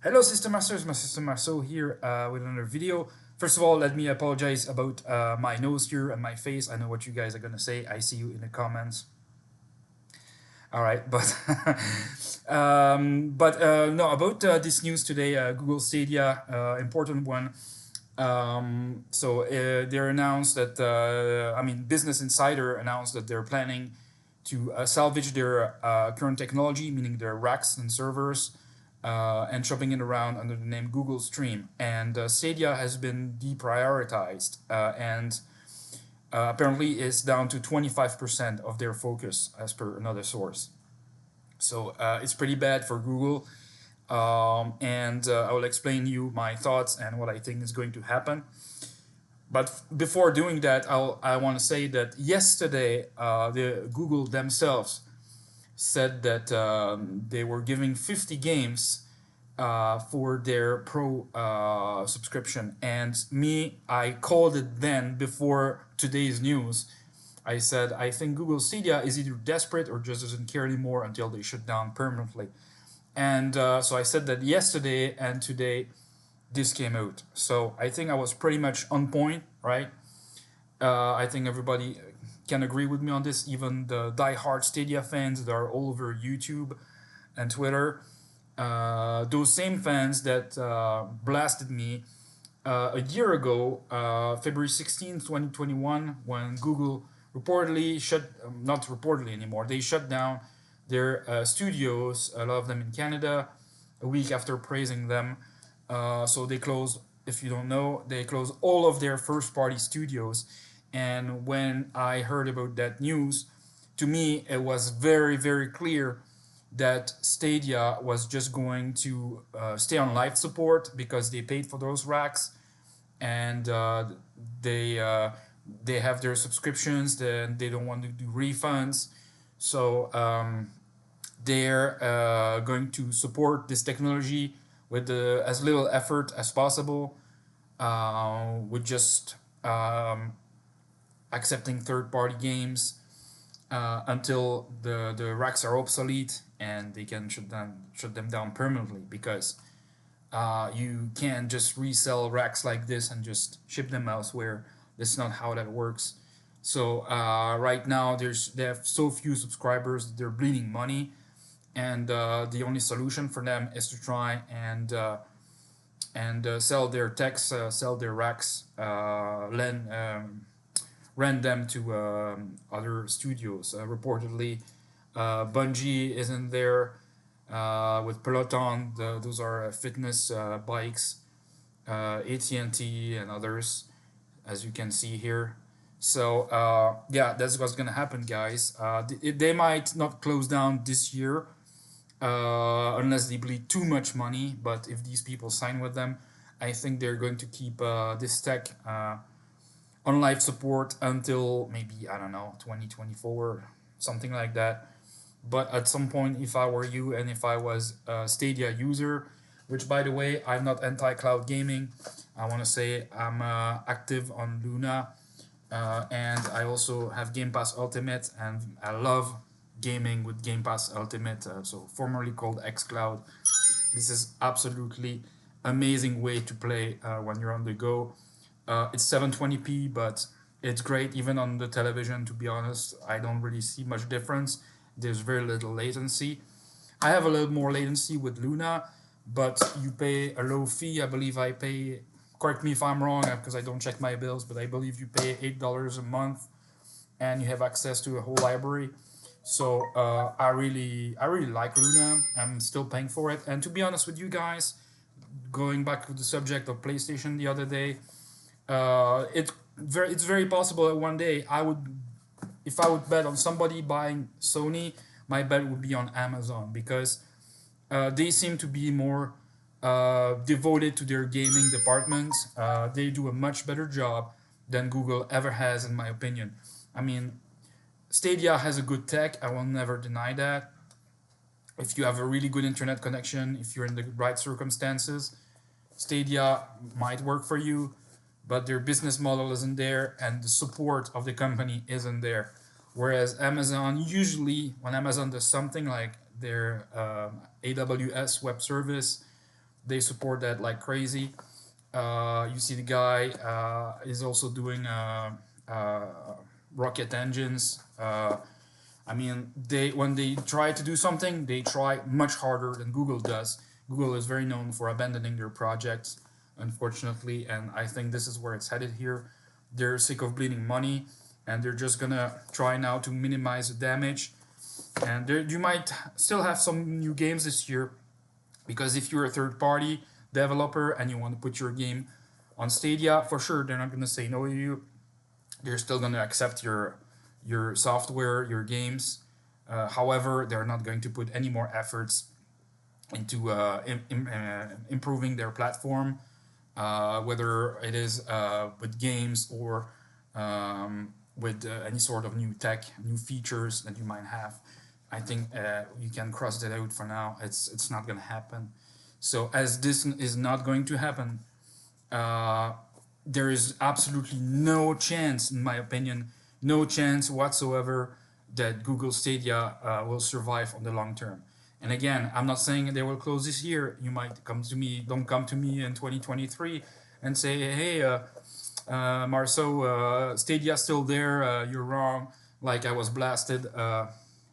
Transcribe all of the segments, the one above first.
Hello, System Masters. My System Master here with another video. First of all, let me apologize about my nose here and my face. I know what you guys are gonna say. I see you in the comments. All right, but no, about this news today, Google Stadia, important one. They announced that Business Insider announced that they're planning to salvage their current technology, meaning their racks and servers, and shopping it around under the name Google Stream. And Stadia has been deprioritized and apparently is down to 25% of their focus, as per another source. So it's pretty bad for Google. I will explain you my thoughts and what I think is going to happen. But before doing that, I want to say that yesterday, the Google themselves said that they were giving 50 games for their Pro subscription. And I called it then before today's news. I said, I think Google Stadia is either desperate or just doesn't care anymore until they shut down permanently. And so I said that yesterday, and today this came out. So I think I was pretty much on point, right? I think everybody can agree with me on this, even the die-hard Stadia fans that are all over YouTube and Twitter. Those same fans that blasted me a year ago, February 16th, 2021, when Google reportedly not reportedly anymore, they shut down their studios, a lot of them in Canada, a week after praising them. So they closed, if you don't know, they closed all of their first party studios. And when I heard about that news, to me, it was very, very clear that Stadia was just going to stay on life support because they paid for those racks, and they have their subscriptions. Then they don't want to do refunds, so they're going to support this technology with as little effort as possible, with just accepting third-party games until the racks are obsolete and they can shut them down permanently, because you can't just resell racks like this and just ship them elsewhere. That's not how that works. So right now they have so few subscribers that they're bleeding money, and the only solution for them is to try and sell their techs, sell their racks, rent them to other studios. Reportedly, Bungie is in there with Peloton. Those are fitness bikes, AT&T and others, as you can see here. So yeah, that's what's gonna happen, guys. They might not close down this year unless they bleed too much money. But if these people sign with them, I think they're going to keep this tech on life support until maybe, I don't know, 2024, something like that. But at some point, if I were you and if I was a Stadia user, which by the way, I'm not anti-cloud gaming, I want to say I'm active on Luna, and I also have Game Pass Ultimate, and I love gaming with Game Pass Ultimate, so formerly called xCloud. This is absolutely amazing way to play when you're on the go. It's 720p, but it's great even on the television. To be honest, I don't really see much difference. There's very little latency. I have a little more latency with Luna, but you pay a low fee. I believe I pay, correct me if I'm wrong because I don't check my bills, but I believe you pay $8 a month and you have access to a whole library. So I really like Luna. I'm still paying for it. And to be honest with you guys, going back to the subject of PlayStation the other day, it's very possible that one day if I would bet on somebody buying Sony, my bet would be on Amazon, because they seem to be more devoted to their gaming department. They do a much better job than Google ever has, in my opinion. I mean, Stadia has a good tech. I will never deny that. If you have a really good internet connection, if you're in the right circumstances, Stadia might work for you, but their business model isn't there and the support of the company isn't there. Whereas Amazon, usually when Amazon does something like their AWS web service, They support that like crazy. You see the guy is also doing uh, rocket engines. I mean, they when they try to do something, they try much harder than Google does. Google is very known for abandoning their projects, unfortunately, and I think this is where it's headed here. They're sick of bleeding money, and they're just gonna try now to minimize the damage. And there, you might still have some new games this year, because if you're a third party developer and you want to put your game on Stadia, for sure they're not gonna say no to you. They're still gonna accept your software, your games. However, they're not going to put any more efforts into improving their platform, whether it is with games or with any sort of new tech, new features that you might have. I think you can cross that out for now. It's not going to happen. So as this is not going to happen, uh, there is absolutely no chance, in my opinion, no chance whatsoever that Google Stadia will survive on the long term. And again, I'm not saying they will close this year. You might come to me, don't come to me in 2023 and say, hey, Marceau, Stadia's still there, you're wrong. Like I was blasted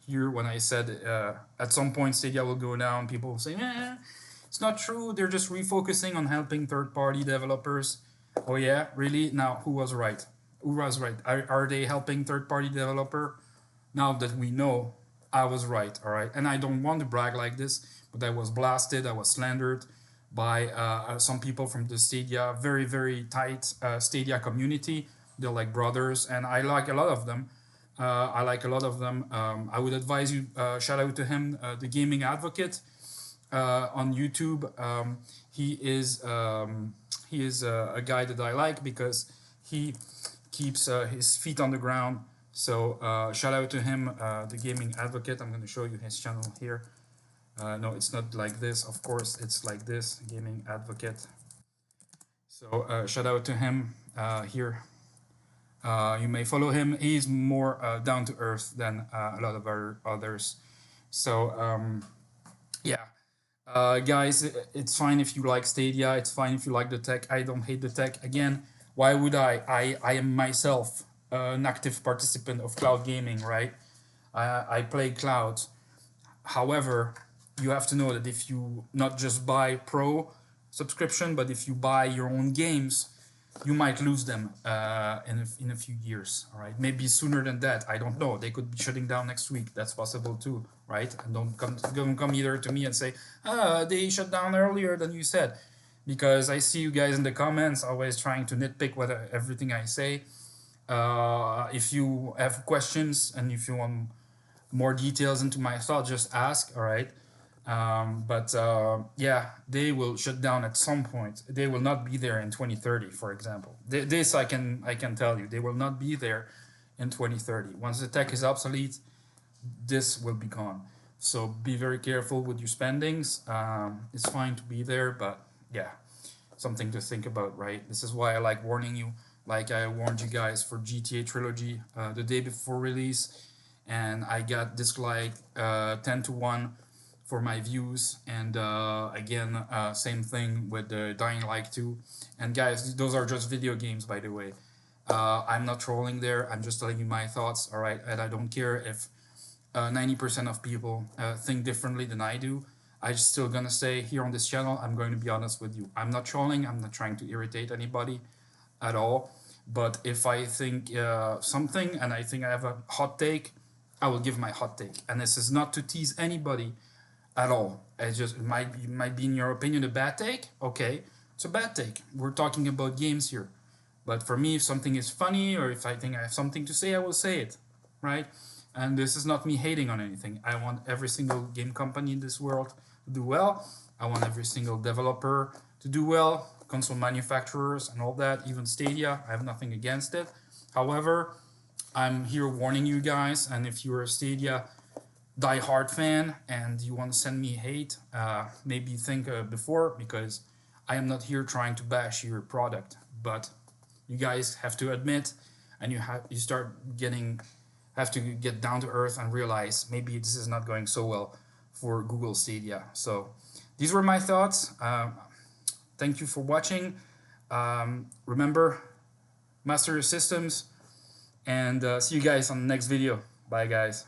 here when I said at some point Stadia will go down. People will say, it's not true. They're just refocusing on helping third-party developers. Oh yeah, really? Now who was right? Who was right? Are they helping third-party developer? Now that we know, I was right. All right, and I don't want to brag like this, but I was blasted. I was slandered by some people from the Stadia, very tight Stadia community. They're like brothers, and I like a lot of them. I like a lot of them. I would advise you, shout out to him, the gaming advocate on YouTube. He is a guy that I like because he keeps his feet on the ground. So shout out to him, the gaming advocate. I'm going to show you his channel here. No, it's not like this. Of course, it's like this, gaming advocate. So shout out to him here. You may follow him. He's more down to earth than a lot of our others. So yeah, guys, it's fine if you like Stadia. It's fine if you like the tech. I don't hate the tech. Again, why would I? I am myself an active participant of cloud gaming, right? I play cloud. However, you have to know that if you not just buy pro subscription, but if you buy your own games, you might lose them in a few years. All right, maybe sooner than that. I don't know. They could be shutting down next week. That's possible too, right? And don't come either to me and say, they shut down earlier than you said, because I see you guys in the comments always trying to nitpick what everything I say. If you have questions and if you want more details into my thought, just ask. All right. But yeah, they will shut down at some point. They will not be there in 2030, for example. This I can tell you. They will not be there in 2030. Once the tech is obsolete, this will be gone. So be very careful with your spendings. It's fine to be there, but yeah, something to think about, right? This is why I like warning you. Like I warned you guys for GTA Trilogy the day before release, and I got disliked 10 to 1 for my views. And again, same thing with the Dying Light 2. And guys, those are just video games, by the way. I'm not trolling there. I'm just telling you my thoughts, all right? And I don't care if 90% of people think differently than I do. I'm still gonna say here on this channel, I'm going to be honest with you. I'm not trolling. I'm not trying to irritate anybody at all. But if I think something and I think I have a hot take, I will give my hot take. And this is not to tease anybody at all. It's just it might be in your opinion a bad take. Okay, it's a bad take. We're talking about games here. But for me, if something is funny or if I think I have something to say, I will say it, right? And this is not me hating on anything. I want every single game company in this world to do well. I want every single developer to do well, console manufacturers and all that, even Stadia. I have nothing against it. However, I'm here warning you guys, and if you're a Stadia die-hard fan and you want to send me hate, maybe think before, because I am not here trying to bash your product, but you guys have to admit, and you start getting have to get down to earth and realize maybe this is not going so well for Google Stadia. So these were my thoughts. Thank you for watching. Remember, master your systems, and see you guys on the next video. Bye, guys.